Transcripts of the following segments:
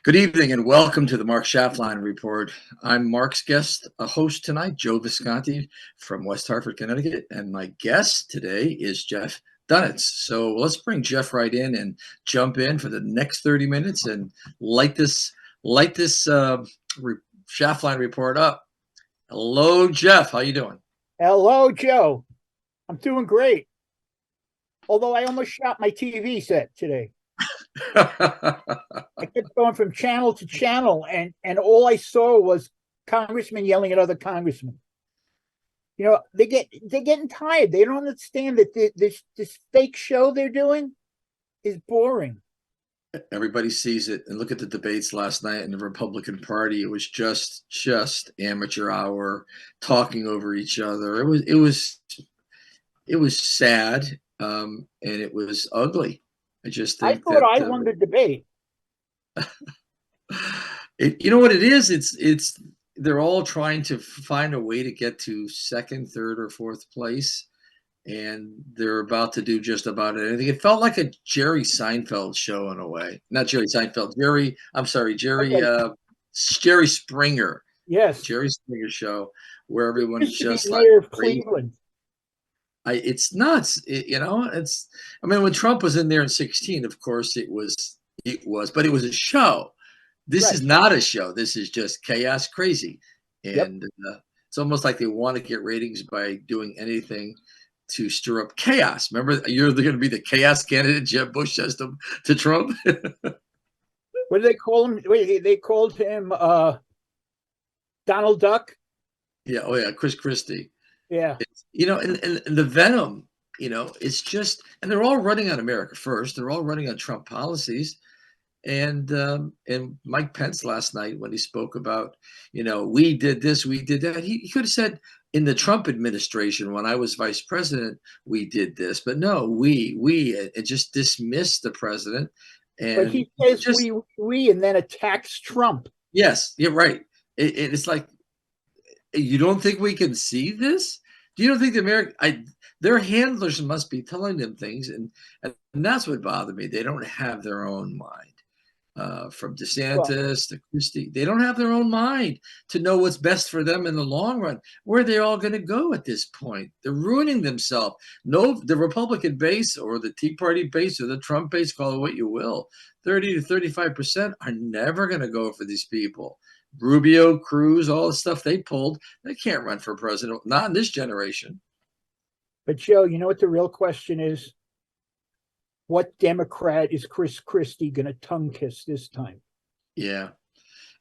Good evening and welcome to the Mark Schaftlein Report. I'm Mark's guest, a host tonight, Joe Visconti from West Hartford, Connecticut, and my guest today is Jeff Dunetz. So let's bring Jeff right in and jump in for the next 30 minutes and light this Schaftlein Report up. Hello, Jeff. How you doing? Hello, Joe. I'm doing great. Although I almost shot my TV set today. I kept going from channel to channel, and all I saw was congressmen yelling at other congressmen. You know, they're getting tired. They don't understand that this fake show they're doing is boring. Everybody sees it, and look at the debates last night in the Republican Party. It was just amateur hour, talking over each other. It was sad, and it was ugly. I just I think thought that I won the debate. you know what it is. It's they're all trying to find a way to get to second, third, or fourth place, and they're about to do just about anything. It felt like a Jerry Seinfeld show in a way. Not Jerry Seinfeld. Okay. Jerry Springer. Yes. Jerry Springer show where everyone's Used to be just like mayor of crazy. Cleveland. It's nuts. I mean, when Trump was in there in 16, of course it was, but it was a show. This is Right. not a show. This is just chaos crazy. Yep. And it's almost like they want to get ratings by doing anything to stir up chaos. Remember, you're going to be the chaos candidate, Jeb Bush says to Trump. What do they call him? Wait, they called him Donald Duck. Yeah. Oh, yeah. Chris Christie. Yeah. And the venom, it's just, and they're all running on America first. They're all running on Trump policies. And Mike Pence last night, when he spoke about, we did this, we did that, he could have said in the Trump administration, when I was vice president, we did this. But no, it just dismissed the president. And But he says just, we, and then attacks Trump. yes, you're right. It's like, you don't think we can see this? Do you don't think their handlers must be telling them things, and that's what bothered me. They don't have their own mind. From DeSantis to Christie, they don't have their own mind to know what's best for them in the long run. Where are they all going to go at this point? They're ruining themselves. No, the Republican base or the Tea Party base or the Trump base, call it what you will, 30 to 35% are never going to go for these people. Rubio, Cruz, all the stuff they pulled, they can't run for president, not in this generation. But Joe, you know what the real question is? What Democrat is Chris Christie going to tongue kiss this time? Yeah.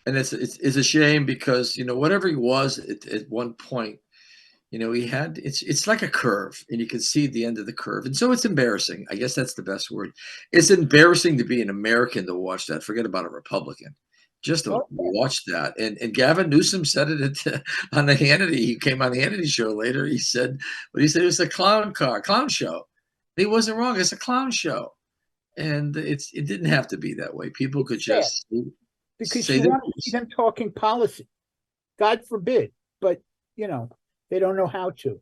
And it's a shame because, whatever he was at one point, he had, it's like a curve, and you can see the end of the curve. And so it's embarrassing. I guess that's the best word. It's embarrassing to be an American to watch that. Forget about a Republican. Just to watch that. And Gavin Newsom said it on the Hannity. He came on the Hannity show later. He said it was a clown show. He wasn't wrong. It's a clown show. And it didn't have to be that way. People could just because say you want to see them talking policy. God forbid. But, they don't know how to.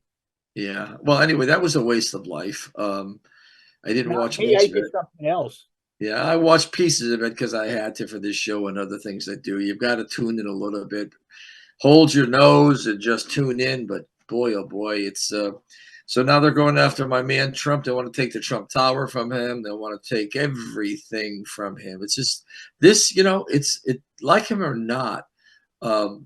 Yeah. Well, anyway, that was a waste of life. I didn't watch much I of did it. something else. Yeah, I watched pieces of it because I had to for this show and other things I do. You've got to tune in a little bit. Hold your nose and just tune in. But boy, oh boy, it's so now they're going after my man Trump. They want to take the Trump Tower from him. They want to take everything from him. It's just this, it like him or not. The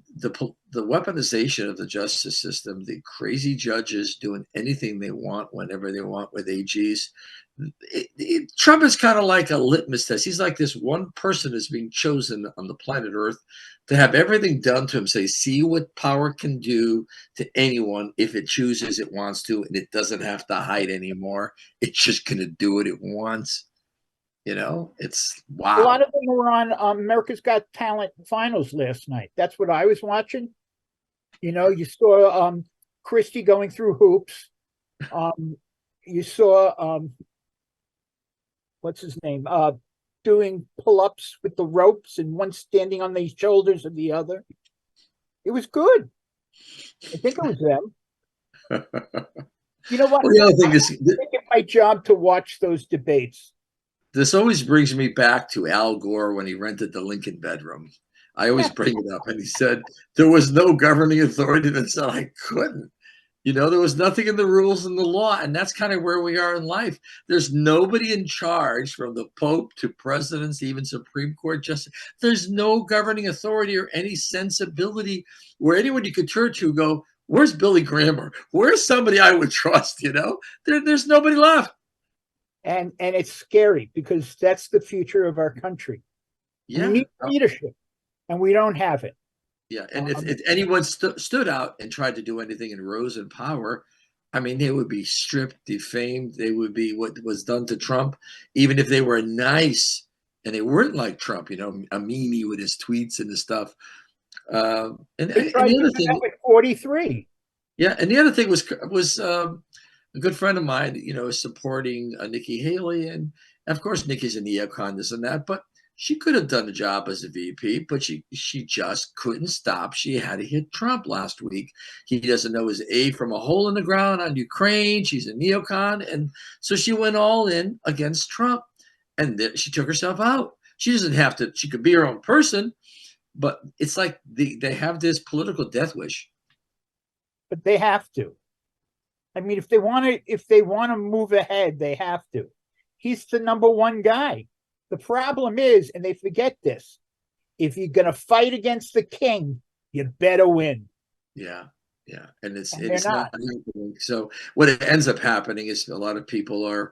weaponization of the justice system, the crazy judges doing anything they want whenever they want with AGs. Trump is kind of like a litmus test. He's like this one person is being chosen on the planet Earth to have everything done to him. Say, see what power can do to anyone if it chooses it wants to, and it doesn't have to hide anymore. It's just going to do what it wants. It's wow. A lot of them were on America's Got Talent finals last night. That's what I was watching. You saw Christie going through hoops. You saw what's his name? Doing pull-ups with the ropes and one standing on the shoulders of the other. It was good. I think it was them. You know what? Well, the other thing is, I think it's my job to watch those debates. this always brings me back to Al Gore when he rented the Lincoln bedroom. I always bring it up, and he said there was no governing authority that said I couldn't. There was nothing in the rules and the law, and that's kind of where we are in life. There's nobody in charge, from the Pope to presidents, even Supreme Court justice. There's no governing authority or any sensibility where anyone you could turn to go, where's Billy Graham? Or where's somebody I would trust? There's nobody left. And it's scary because that's the future of our country. Yeah. We need leadership, and we don't have it. Yeah, and if anyone stood out and tried to do anything and rose in power, I mean, they would be stripped, defamed. They would be what was done to Trump, even if they were nice and they weren't like Trump, a meanie with his tweets and his stuff. And the other thing, with 43. Yeah, and the other thing was a good friend of mine, is supporting Nikki Haley, and of course Nikki's a neocon, this and that, but she could have done the job as a VP, but she just couldn't stop. She had to hit Trump last week. He doesn't know his A from a hole in the ground on Ukraine. She's a neocon. And so she went all in against Trump, and then she took herself out. She doesn't have to. She could be her own person, but it's like they have this political death wish. But they have to. I mean, if they want to move ahead, they have to. He's the number one guy. The problem is, and they forget this, if you're going to fight against the king, you better win. Yeah. And it's not happening. So what it ends up happening is a lot of people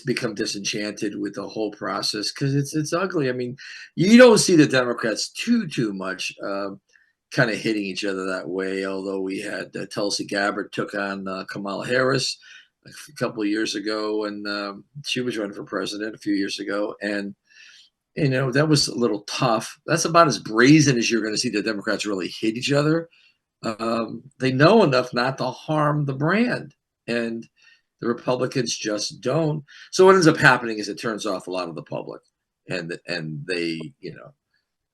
become disenchanted with the whole process because it's ugly. I mean, you don't see the Democrats too much kind of hitting each other that way, although we had Tulsi Gabbard took on Kamala Harris a couple of years ago, and she was running for president a few years ago, and that was a little tough. That's about as brazen as you're going to see the Democrats really hit each other. They know enough not to harm the brand, and the Republicans just don't. So what ends up happening is it turns off a lot of the public, and they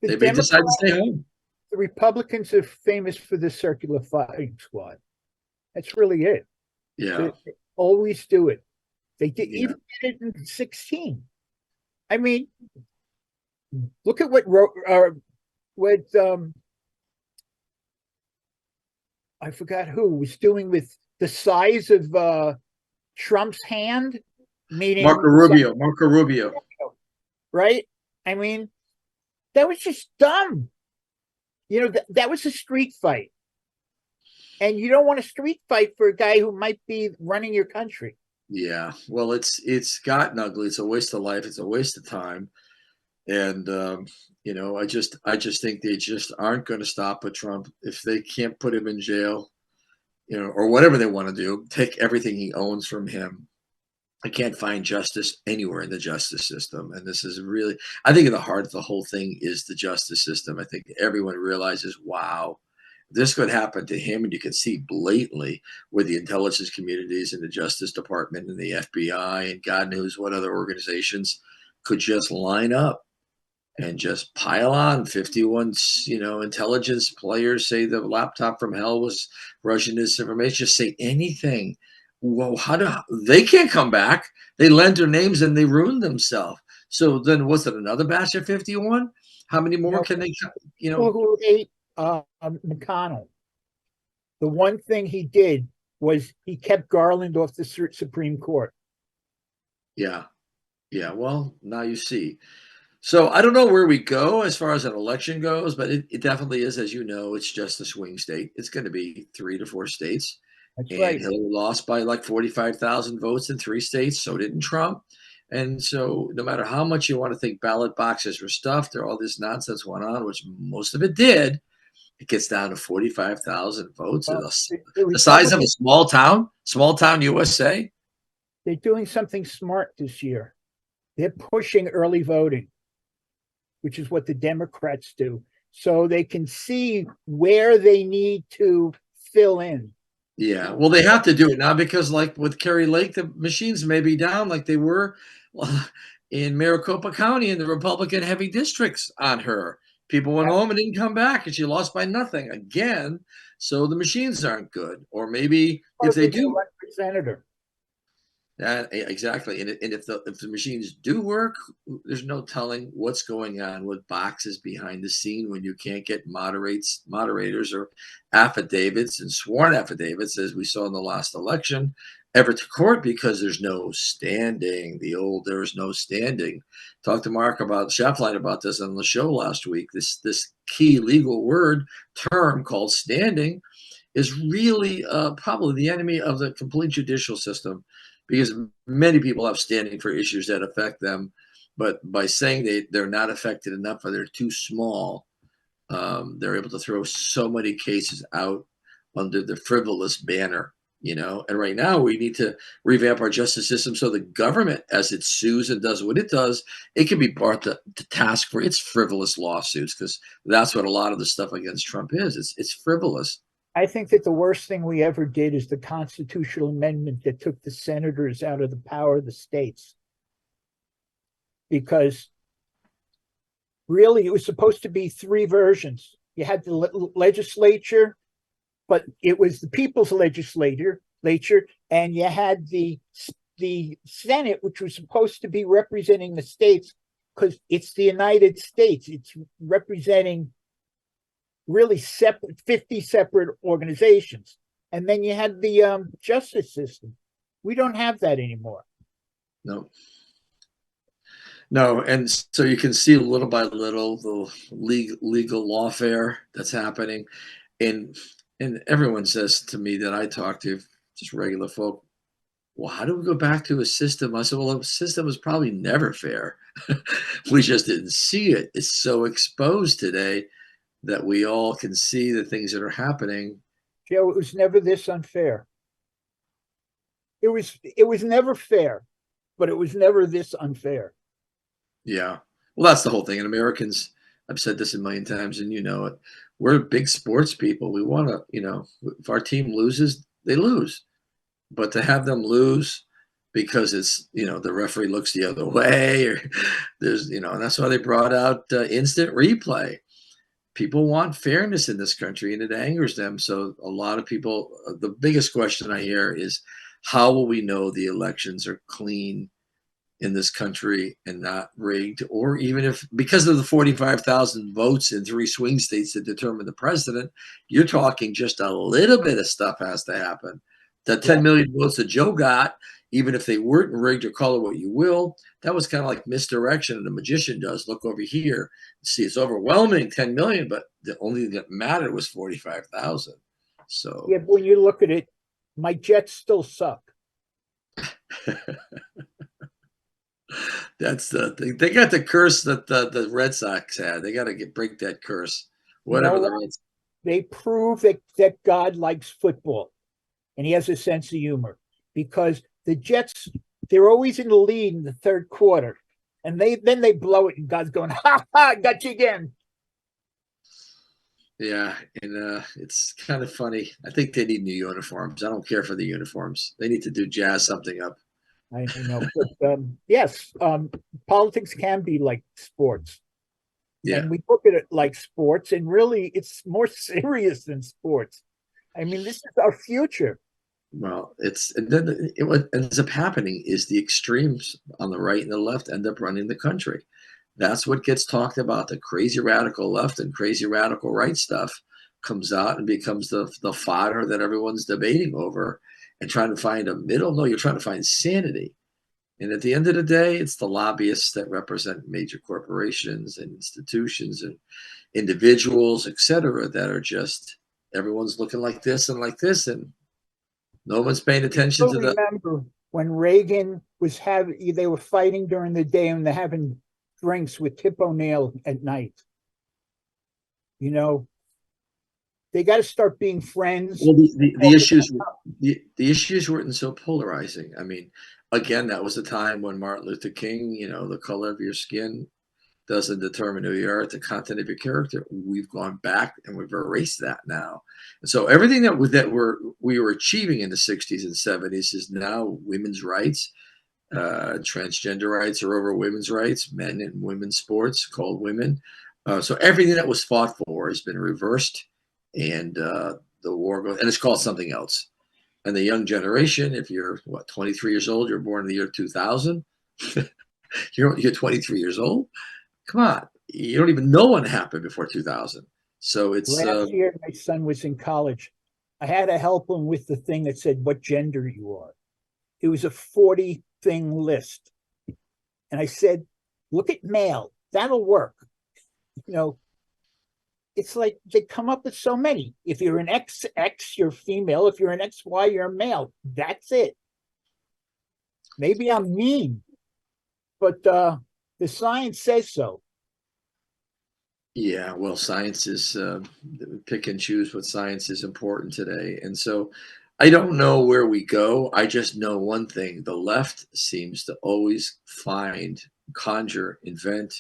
may decide to stay home. The Republicans are famous for the circular firing squad. That's really it. Yeah. They always do it. They did even did it in 2016. I mean, look at what I forgot who was doing with the size of Trump's hand, meaning Marco Rubio. Right? I mean, that was just dumb. That was a street fight. And you don't want a street fight for a guy who might be running your country. Yeah. Well, it's gotten ugly. It's a waste of life. It's a waste of time. And I just think they just aren't going to stop with Trump if they can't put him in jail, or whatever they want to do. Take everything he owns from him. I can't find justice anywhere in the justice system. And this is really, I think, at the heart of the whole thing is the justice system. I think everyone realizes, wow, this could happen to him. And you can see blatantly where the intelligence communities and the Justice Department and the FBI and God knows what other organizations could just line up and just pile on. 51, intelligence players say the laptop from hell was Russian disinformation. Just say anything. Well, they can't come back? They lent their names and they ruined themselves. So then, was it another batch of 51? How many more can they? Who ate McConnell? The one thing he did was he kept Garland off the Supreme Court. Yeah. Well, now you see. So I don't know where we go as far as an election goes, but it definitely is, as you know, it's just a swing state. It's going to be 3 to 4 states. That's and right. Hillary lost by like 45,000 votes in 3 states. So didn't Trump. And so no matter how much you want to think ballot boxes were stuffed or all this nonsense went on, which most of it did, it gets down to 45,000 votes. The size of a small town USA. They're doing something smart this year. They're pushing early voting, which is what the Democrats do. So they can see where they need to fill in. Yeah, well, they have to do it now because, like with Kerry Lake, the machines may be down like they were in Maricopa County in the Republican-heavy districts on her. People went home and didn't come back, and she lost by nothing again. So the machines aren't good. Or maybe if they do, senator. Exactly. And if the machines do work, there's no telling what's going on with boxes behind the scene when you can't get moderators or affidavits and sworn affidavits, as we saw in the last election, ever to court because there's no standing. There is no standing. Talked to Mark about Schaftlein about this on the show last week. This key legal term called standing is really probably the enemy of the complete judicial system, because many people have standing for issues that affect them, but by saying they're not affected enough or they're too small, they're able to throw so many cases out under the frivolous banner, And right now we need to revamp our justice system so the government, as it sues and does what it does, it can be brought to task for its frivolous lawsuits, because that's what a lot of the stuff against Trump is. It's frivolous. I think that the worst thing we ever did is the constitutional amendment that took the senators out of the power of the states. Because really, it was supposed to be three versions. You had the legislature, but it was the people's legislature, and you had the Senate, which was supposed to be representing the states, because it's the United States. It's representing really 50 separate organizations. And then you had the justice system. We don't have that anymore. No, and so you can see little by little the legal lawfare that's happening, and everyone says to me that I talk to, just regular folk, well, how do we go back to a system? I said, well, a system was probably never fair. We just didn't see it. It's so exposed today that we all can see the things that are happening. Joe, it was never this unfair. It was never fair, but it was never this unfair. Yeah. Well, that's the whole thing. And Americans, I've said this a million times, and you know it, we're big sports people. We want to, if our team loses, they lose. But to have them lose because it's, the referee looks the other way, or there's, and that's why they brought out instant replay. People want fairness in this country, and it angers them. So a lot of people, the biggest question I hear is, how will we know the elections are clean in this country and not rigged? Or even if, because of the 45,000 votes in 3 swing states that determine the president, you're talking just a little bit of stuff has to happen. The 10 million votes that Joe got, even if they weren't rigged, or call it what you will, that was kind of like misdirection. And the magician does, look over here, see, it's overwhelming 10 million, but the only thing that mattered was 45,000. So yeah, when you look at it, my Jets still suck. That's the thing. They got the curse that the Red Sox had. They got to break that curse. Whatever the Reds. They prove that God likes football, and he has a sense of humor, because the Jets, they're always in the lead in the third quarter, and then they blow it, and God's going, ha ha, got you again. Yeah, and it's kind of funny. I think they need new uniforms. I don't care for the uniforms. They need to jazz something up. I know, but yes, politics can be like sports. Yeah. And we look at it like sports, and really it's more serious than sports. I mean, this is our future. Well, what ends up happening is the extremes on the right and the left end up running the country. That's what gets talked about. The crazy radical left and crazy radical right stuff comes out and becomes the fodder that everyone's debating over and trying to find a middle. No, you're trying to find sanity. And at the end of the day, it's the lobbyists that represent major corporations and institutions and individuals, et cetera, that are just, everyone's looking like this, and no one's paying attention to that. Remember when Reagan was they were fighting during the day, and they're having drinks with Tip O'Neill at night. They got to start being friends. Well, the issues weren't so polarizing. I mean, again, that was a time when Martin Luther King, the color of your skin doesn't determine who you are, the content of your character. We've gone back and we've erased that now. And so everything that we were achieving in the 60s and 70s is now women's rights. Transgender rights are over women's rights, men and women's sports called women. So everything that was fought for has been reversed, and the war goes, and it's called something else. And the young generation, if you're 23 years old, you're born in the year 2000, you're 23 years old. Come on, you don't even know what happened before 2000. So it's Last year, my son was in college. I had to help him with the thing that said what gender you are. It was a 40 thing list. And I said, look at male. That'll work. You know, it's like they come up with so many. If you're an XX, you're female. If you're an XY, you're a male. That's it. Maybe I'm mean, but the science says so. Yeah, well, science is pick and choose what science is important today. And so I don't know where we go. I just know one thing: the left seems to always find, conjure, invent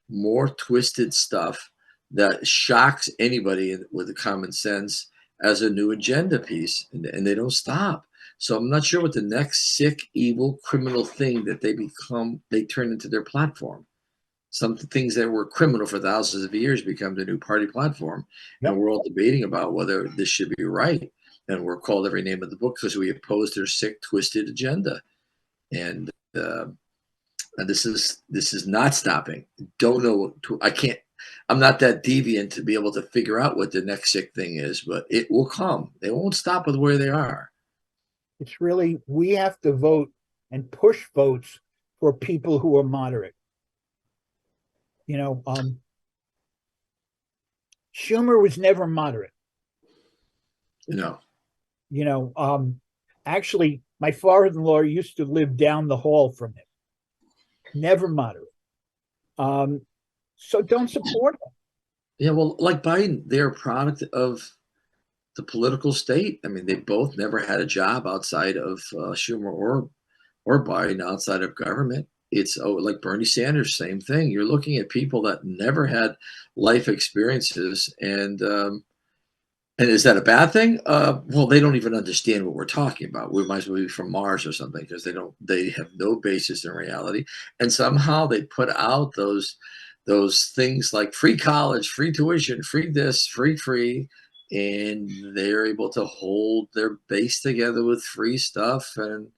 more twisted stuff that shocks anybody with a common sense as a new agenda piece, and they don't stop. So I'm not sure what the next sick, evil, criminal thing that they turn into their platform. Some things that were criminal for thousands of years become the new party platform. And Yep. we're all debating about whether this should be right. And we're called every name of the book because we oppose their sick, twisted agenda. And this is not stopping. Don't know. I can't. I'm not that deviant to be able to figure out what the next sick thing is, but it will come. They won't stop with where they are. It's really, we have to vote and push votes for people who are moderate. You know, Schumer was never moderate. No. You know, actually, my father-in-law used to live down the hall from him. Never moderate. So don't support him. Yeah, well, like Biden, they're a product of the political state. I mean, they both never had a job outside of Schumer or Biden, outside of government. It's like Bernie Sanders, same thing. You're looking at people that never had life experiences, and is that a bad thing? Well, they don't even understand what we're talking about. We might as well be from Mars or something, because they have no basis in reality, and somehow they put out those things like free college, free tuition, free this, free, and they're able to hold their base together with free stuff and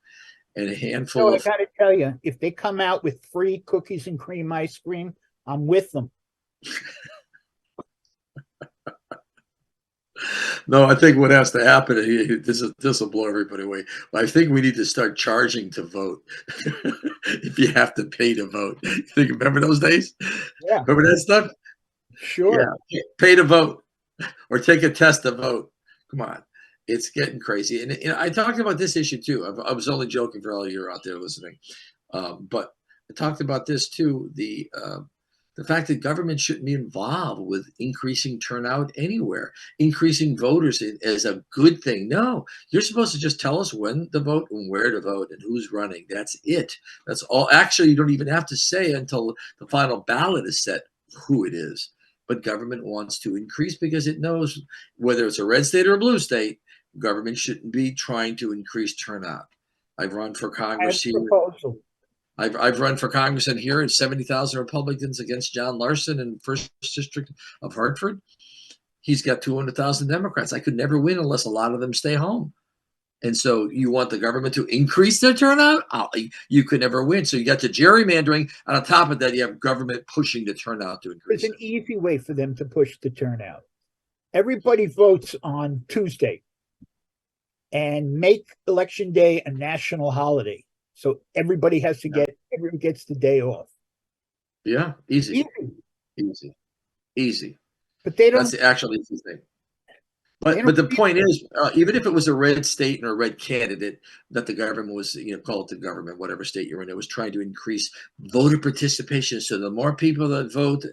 a handful So I of. got to tell you, if they come out with free cookies and cream ice cream, I'm with them. No, I think what has to happen, this will blow everybody away. I think we need to start charging to vote. If you have to pay to vote. Remember those days? Yeah, Remember that stuff? sure. Yeah. Pay to vote or take a test to vote. Come on. It's getting crazy. And I talked about this issue too. I was only joking for all you out there listening. But I talked about this too. The fact that government shouldn't be involved with increasing turnout anywhere, increasing voters is a good thing. No, you're supposed to just tell us when to vote and where to vote and who's running. That's it. That's all. Actually, you don't even have to say until the final ballot is set who it is. But government wants to increase because it knows whether it's a red state or a blue state, government shouldn't be trying to increase turnout. I've run for I have Congress a here. proposal. I've run for Congress in here, and 70,000 Republicans against John Larson in first district of Hartford. He's got 200,000 Democrats. I could never win unless a lot of them stay home. And so you want the government to increase their turnout? You could never win. So you got the gerrymandering, and on top of that, you have government pushing the turnout to increase. There's an easy way for them to push the turnout. Everybody votes on Tuesday and make Election Day a national holiday. So everybody has to everyone gets the day off. Yeah, easy. But they don't. That's the actual easy thing. But the point is, even if it was a red state and a red candidate, that the government was, call it the government, whatever state you're in, it was trying to increase voter participation. So the more people that vote,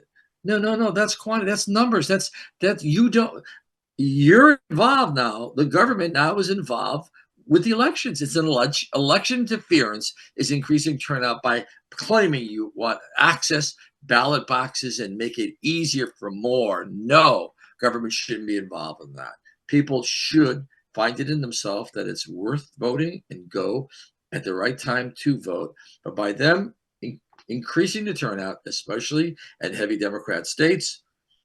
no, that's quantity, that's numbers, that you don't. You're involved now. The government now is involved with the elections. It's an election interference is increasing turnout by claiming you want access ballot boxes and make it easier for more. No, government shouldn't be involved in that. People should find it in themselves that it's worth voting and go at the right time to vote. But by them increasing the turnout, especially at heavy Democrat states,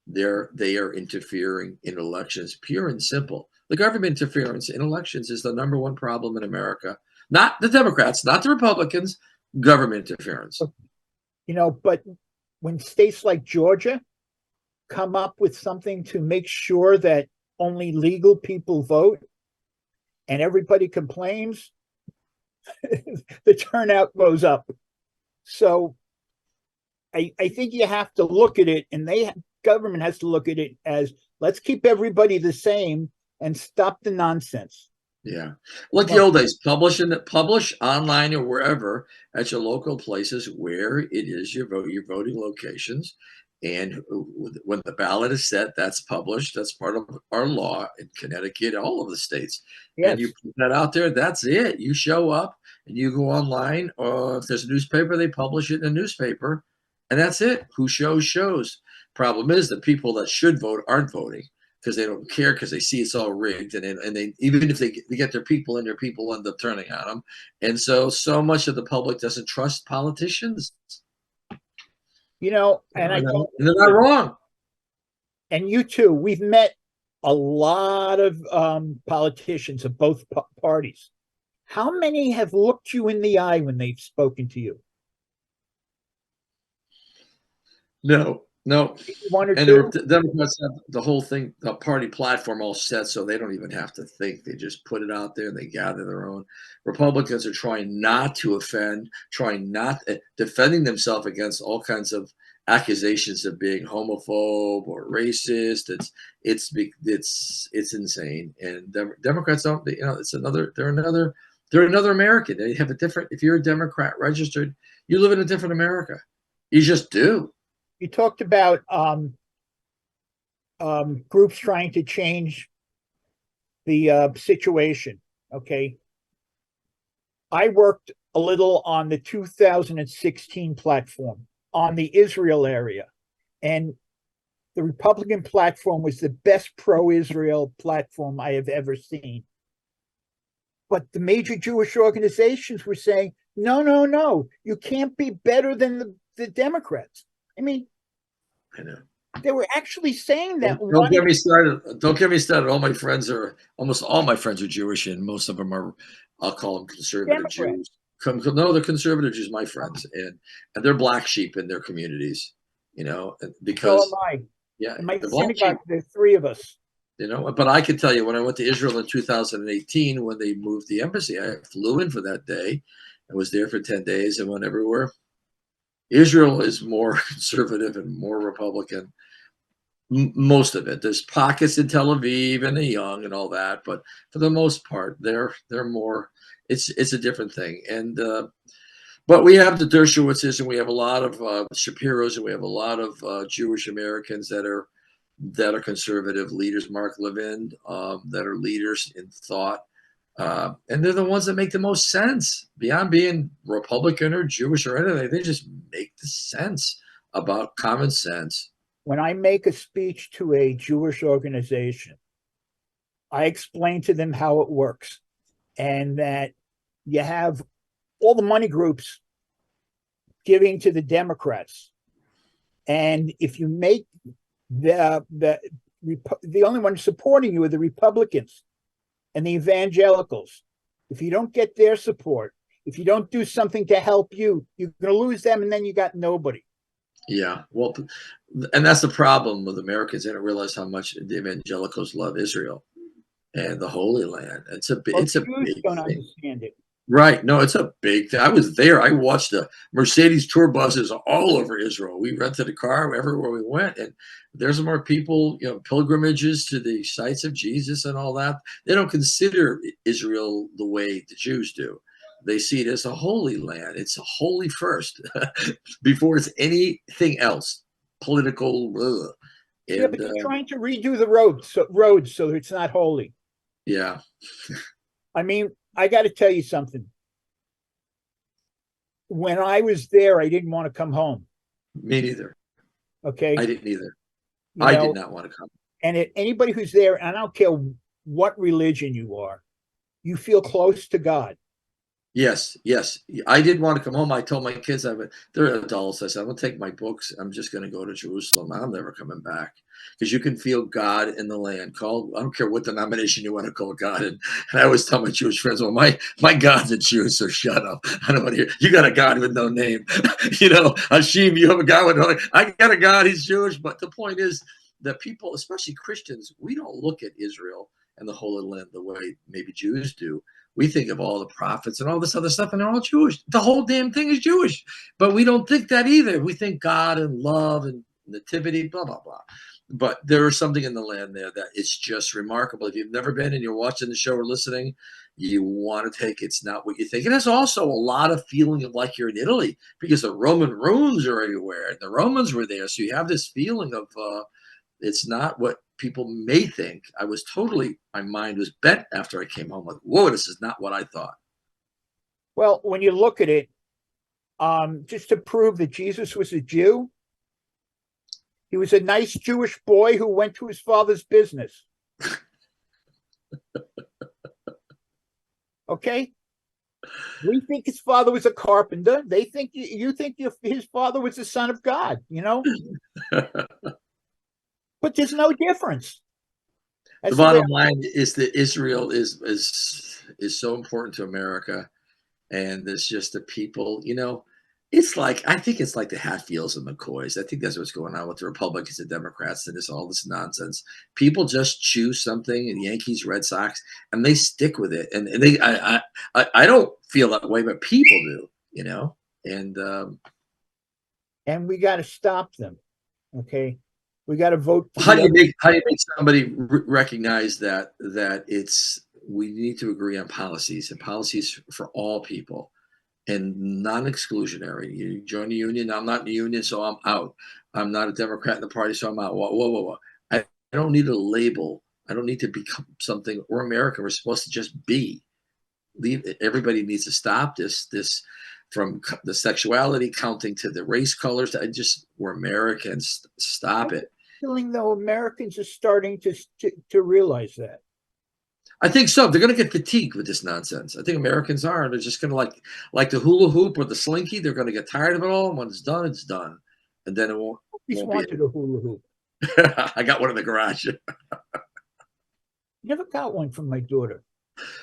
they are interfering in elections, pure and simple. The government interference in elections is the number one problem in America. Not the Democrats, not the Republicans, government interference. But when states like Georgia come up with something to make sure that only legal people vote and everybody complains, the turnout goes up. So I think you have to look at it, and government has to look at it as, let's keep everybody the same and stop the nonsense. Yeah. Like the old days, publish online or wherever at your local places where it is your voting locations. And when the ballot is set, that's published. That's part of our law in Connecticut, all of the states. Yes. And you put that out there, that's it. You show up and you go online, or if there's a newspaper, they publish it in a newspaper, and that's it. Who shows. Problem is the people that should vote aren't voting because they don't care, because they see it's all rigged, and they even if they get their people in, their people end up turning on them, and so much of the public doesn't trust politicians. And they're not wrong. And you too. We've met a lot of politicians of both parties. How many have looked you in the eye when they've spoken to you? No. One or and two? The Democrats have the whole thing, the party platform all set, so they don't even have to think. They just put it out there and they gather their own. Republicans are trying not to offend, defending themselves against all kinds of accusations of being homophobe or racist. It's insane. And Democrats don't. They're another American. They have a different. If you're a Democrat registered, you live in a different America. You just do. You talked about groups trying to change the situation. Okay. I worked a little on the 2016 platform on the Israel area, and the Republican platform was the best pro-Israel platform I have ever seen. But the major Jewish organizations were saying, no, you can't be better than the Democrats. I mean, I know. They were actually saying that. Don't get me started. Don't get me started. Almost all my friends are Jewish, and most of them are, I'll call them conservative Jews. No, they're conservative Jews, my friends, and they're black sheep in their communities. Because so am I. Yeah, in my synagogue, there's three of us. But I can tell you, when I went to Israel in 2018, when they moved the embassy, I flew in for that day. I was there for 10 days and went everywhere. Israel is more conservative and more Republican. Most of it. There's pockets in Tel Aviv and the young and all that, but for the most part, they're more. It's a different thing. And but we have the Dershowitzes, and we have a lot of Shapiros, and we have a lot of Jewish Americans that are conservative leaders. Mark Levin, that are leaders in thought. And they're the ones that make the most sense beyond being Republican or Jewish or anything. They just make the sense about common sense. When I make a speech to a Jewish organization, I explain to them how it works, and that you have all the money groups giving to the Democrats. And if you make the only ones supporting you are the Republicans and the evangelicals. If you don't get their support, if you don't do something to help you, you're going to lose them, and then you got nobody. Yeah, well, and that's the problem with Americans. They don't realize how much the evangelicals love Israel and the Holy Land. It's a big thing. Understand it. Right. No, it's a big thing. I was there. I watched the Mercedes tour buses all over Israel. We rented a car everywhere we went, and there's more people, pilgrimages to the sites of Jesus and all that. They don't consider Israel the way the Jews do. They see it as a holy land. It's a holy first before it's anything else. Political. But they're trying to redo the roads so it's not holy. Yeah. I mean, I got to tell you something. When I was there, I didn't want to come home. Me neither. Okay. I didn't either. I did not want to come. And anybody who's there, and I don't care what religion you are, you feel close to God. Yes. I didn't want to come home. I told my kids, they're adults. I said, I'm going to take my books. I'm just going to go to Jerusalem. I'm never coming back. because you can feel God in the land. I don't care what denomination you want to call God. And I always tell my Jewish friends, well, my God's a Jew, so shut up. I don't want to hear, you got a God with no name. Hashem, you have a God with no name. I got a God, he's Jewish. But the point is that people, especially Christians, we don't look at Israel and the Holy Land the way maybe Jews do. We think of all the prophets and all this other stuff, and they're all Jewish. The whole damn thing is Jewish. But we don't think that either. We think God and love and nativity, blah, blah, blah. But there is something in the land there that it's just remarkable. If you've never been and you're watching the show or listening, you want to take it's not what you think. And there's also a lot of feeling of like you're in Italy because the Roman ruins are everywhere and the Romans were there. So you have this feeling of it's not what people may think. My mind was bent after I came home. Like, whoa, this is not what I thought. Well, when you look at it, just to prove that Jesus was a Jew, he was a nice Jewish boy who went to his father's business. Okay? We think his father was a carpenter. They think you think his father was the son of God, But there's no difference. The bottom line is that Israel is so important to America, and it's just the people, it's like, I think it's like the Hatfields and McCoys. I think that's what's going on with the Republicans and Democrats and all this nonsense. People just choose something, and Yankees, Red Sox, and they stick with it. And I don't feel that way, but people do, and we got to stop them. Okay. We got to vote. How do you make somebody recognize that we need to agree on policies and policies for all people and non-exclusionary. You join the union. I'm not in the union, so I'm out. I'm not a Democrat in the party, so I'm out. Whoa. I don't need a label. I don't need to become something. We're America. We're supposed to just be. Everybody needs to stop this from the sexuality counting to the race colors. We're Americans. Stop it. Feeling though Americans are starting to realize that. I think so. They're going to get fatigued with this nonsense. I think Americans are. They're just going to like the hula hoop or the slinky. They're going to get tired of it all. And when it's done, it's done. And then it won't. He's wanted a hula hoop. I got one in the garage. Never got one from my daughter.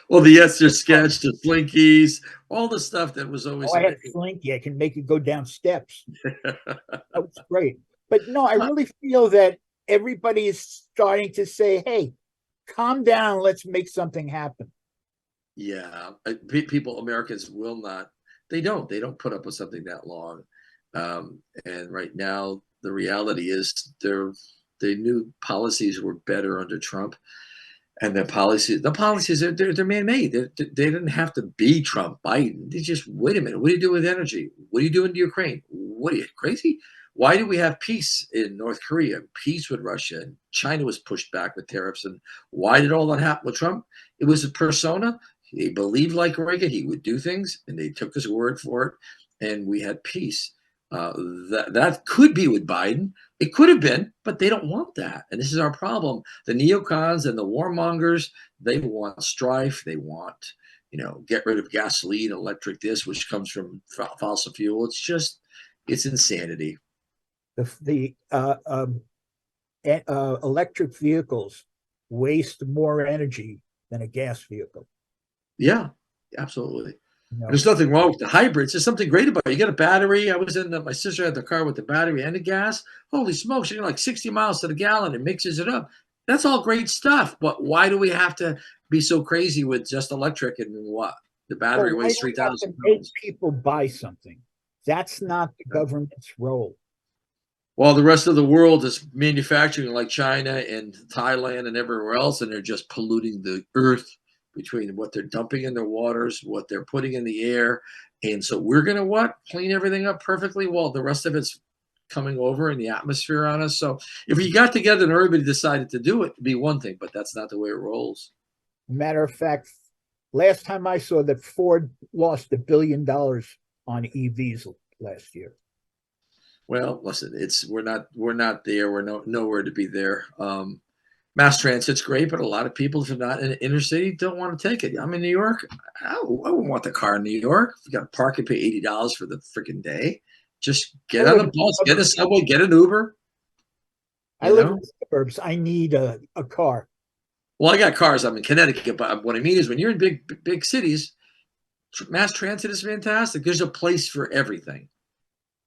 Well, the Esther sketch, the slinkies, all the stuff that was always. I had a slinky. I can make it go down steps. That was great. But no, I really feel that everybody is starting to say, hey, calm down. Let's make something happen. Yeah. Americans will not. They don't put up with something that long. And right now, the reality is they knew policies were better under Trump. And the policies they're man-made. They didn't have to be Trump, Biden. They just, wait a minute. What do you do with energy? What are you doing to Ukraine? What are you, crazy? Why do we have peace in North Korea, peace with Russia, and China was pushed back with tariffs? And why did all that happen with Trump? It was a persona. He believed like Reagan, he would do things, and they took his word for it, and we had peace. That could be with Biden. It could have been, but they don't want that. And this is our problem. The neocons and the warmongers, they want strife. They want, get rid of gasoline, electric which comes from fossil fuel. It's insanity. The electric vehicles waste more energy than a gas vehicle. Yeah, absolutely. There's nothing wrong with the hybrids. There's something great about it. You get a battery. My sister had the car with the battery and the gas. Holy smokes, you're like 60 miles to the gallon. It mixes it up. That's all great stuff. But why do we have to be so crazy with just electric and what? The battery weighs 3,000 pounds. Make people buy something. That's not the government's role. While the rest of the world is manufacturing like China and Thailand and everywhere else, and they're just polluting the earth between what they're dumping in their waters, what they're putting in the air. And so we're going to clean everything up perfectly while the rest of it's coming over in the atmosphere on us. So if we got together and everybody decided to do it, it'd be one thing, but that's not the way it rolls. Matter of fact, last time I saw that Ford lost $1 billion on EVs last year. Well, listen, we're not there. We're nowhere to be there. Mass transit's great, but a lot of people, if they're not in the inner city, don't want to take it. I'm in New York. I wouldn't want the car in New York. You got to park and pay $80 for the freaking day. Just get on the bus, get a subway, get an Uber. I live in the suburbs. I need a car. Well, I got cars. I'm in Connecticut, but what I mean is when you're in big cities, mass transit is fantastic. There's a place for everything.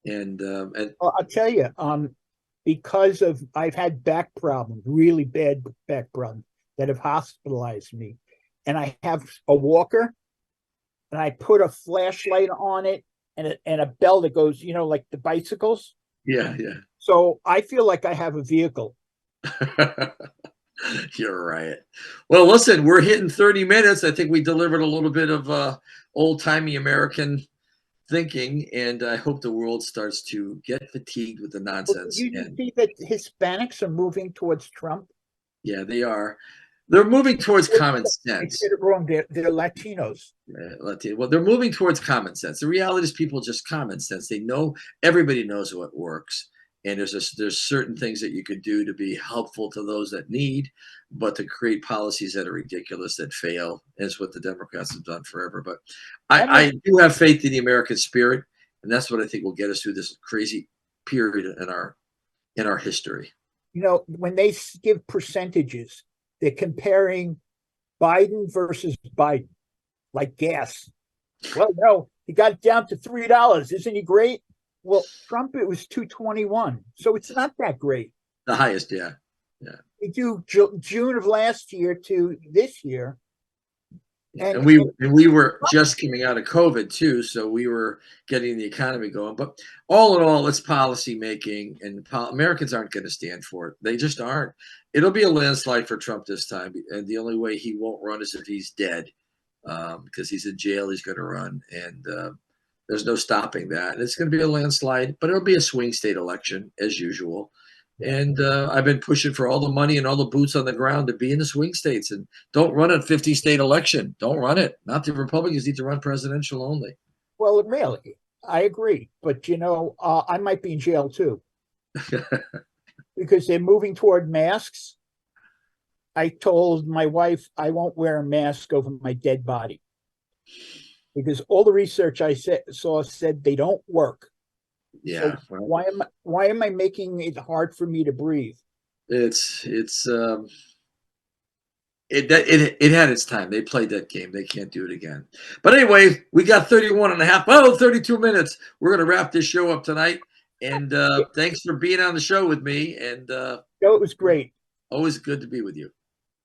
And Well, I'll tell you, because of I've had back problems, really bad back problems that have hospitalized me, and I have a walker, and I put a flashlight on it and a bell that goes, like the bicycles. yeah. So I feel like I have a vehicle. You're right. Well, listen, we're hitting 30 minutes. I think we delivered a little bit of old-timey American thinking, and I hope the world starts to get fatigued with the nonsense. You see that Hispanics are moving towards Trump? Yeah, they are. They're moving towards common They sense. said it wrong. They're Latinos. Well, they're moving towards common sense. The reality is people just common sense. They know, everybody knows what works. And there's certain things that you could do to be helpful to those that need, but to create policies that are ridiculous, that fail, is what the Democrats have done forever. But I do have faith in the American spirit, and that's what I think will get us through this crazy period in our history. When they give percentages, they're comparing Biden versus Biden, like gas. Well, no, he got it down to $3. Isn't he great? Well, Trump, it was $2.21, so it's not that great. The highest, yeah. We do June of last year to this year, and we were just coming out of COVID too, so we were getting the economy going. But all in all, it's policy making, and Americans aren't going to stand for it. They just aren't. It'll be a landslide for Trump this time, and the only way he won't run is if he's dead, because he's in jail. He's going to run, and there's no stopping that. And it's going to be a landslide, but it'll be a swing state election as usual. And I've been pushing for all the money and all the boots on the ground to be in the swing states, and don't run a 50-state election. Don't run it. Not the Republicans need to run presidential only. Well, really, I agree. But, I might be in jail too. Because they're moving toward masks. I told my wife I won't wear a mask over my dead body. Because all the research I saw said they don't work. Yeah. So why am I making it hard for me to breathe? It had its time. They played that game. They can't do it again. But anyway, we got 32 minutes. We're going to wrap this show up tonight. And thanks for being on the show with me. And it was great. Always good to be with you.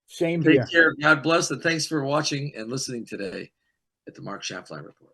Same here. Take care. God bless. And thanks for watching and listening today at the Mark Schaftlein Report.